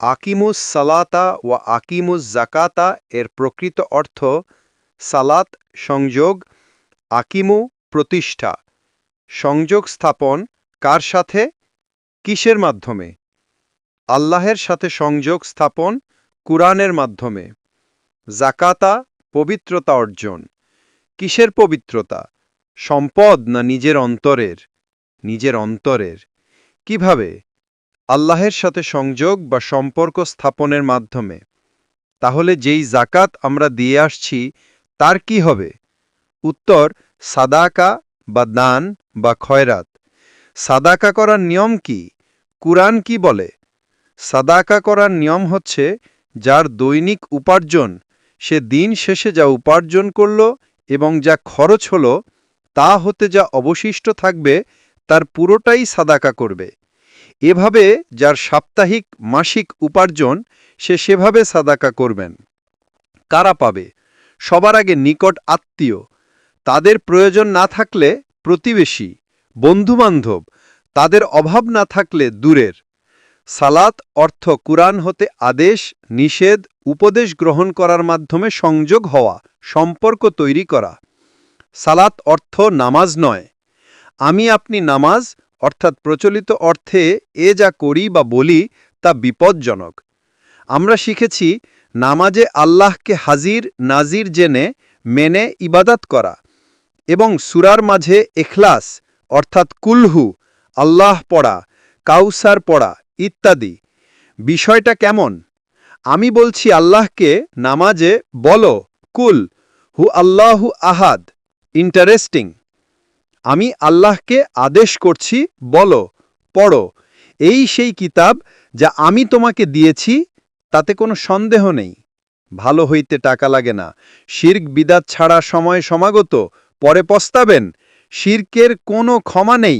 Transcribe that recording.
আকিমুস সালাতা ওয়া আকিমুস জাকাতা এর প্রকৃত অর্থ সালাত সংযোগ, আকিমু প্রতিষ্ঠা, সংযোগ স্থাপন কার সাথে, কিসের মাধ্যমে? আল্লাহের সাথে সংযোগ স্থাপন কুরআনের মাধ্যমে। জাকাতা পবিত্রতা অর্জন, কিসের পবিত্রতা? সম্পদ না নিজের অন্তরের? নিজের অন্তরের। কিভাবে? আল্লাহের সাথে সংযোগ বা সম্পর্ক স্থাপনের মাধ্যমে। তাহলে যেই জাকাত আমরা দিয়ে আসছি তার কি হবে? উত্তর সাদাকা বা দান বা খয়রাত। সাদাকা করার নিয়ম কি? কুরআন কি বলে? সাদাকা করার নিয়ম হচ্ছে যার দৈনিক উপার্জন সে দিন শেষে যা উপার্জন করল এবং যা খরচ হলো তা হতে যা অবশিষ্ট থাকবে তার পুরোটাই সাদাকা করবে। এভাবে যার সাপ্তাহিক মাসিক উপার্জন সে সেভাবে সাদাকা করবেন। কারা পাবে? সবার আগে নিকট আত্মীয়, তাদের প্রয়োজন না থাকলে প্রতিবেশী, বন্ধুবান্ধব, তাদের অভাব না থাকলে দূরের। সালাত অর্থ কুরআন হতে আদেশ, নিষেধ, উপদেশ গ্রহণ করার মাধ্যমে সংযোগ হওয়া, সম্পর্ক তৈরি করা। সালাত অর্থ নামাজ নয়। আমি আপনি নামাজ অর্থাৎ প্রচলিত অর্থে এ যা করি বা বলি তা বিপজ্জনক। আমরা শিখেছি নামাজে আল্লাহকে হাজির নাজির জেনে মেনে ইবাদত করা এবং সূরার মাঝে ইখলাস অর্থাৎ কুলহু আল্লাহ পড়া, কাউসার পড়া ইত্যাদি। বিষয়টা কেমন? আমি বলছি আল্লাহকে নামাজে বলো কুল হু আল্লাহু আহাদ। ইন্টারেস্টিং। আমি আল্লাহকে আদেশ করছি বলো, পড়ো, এই সেই কিতাব যা আমি তোমাকে দিয়েছি, তাতে কোনো সন্দেহ নেই। ভালো হইতে টাকা লাগে না, শিরক বিদাত ছাড়া সময় সমাগত, পরে পস্তাবেন, শিরকের কোনো ক্ষমা নেই।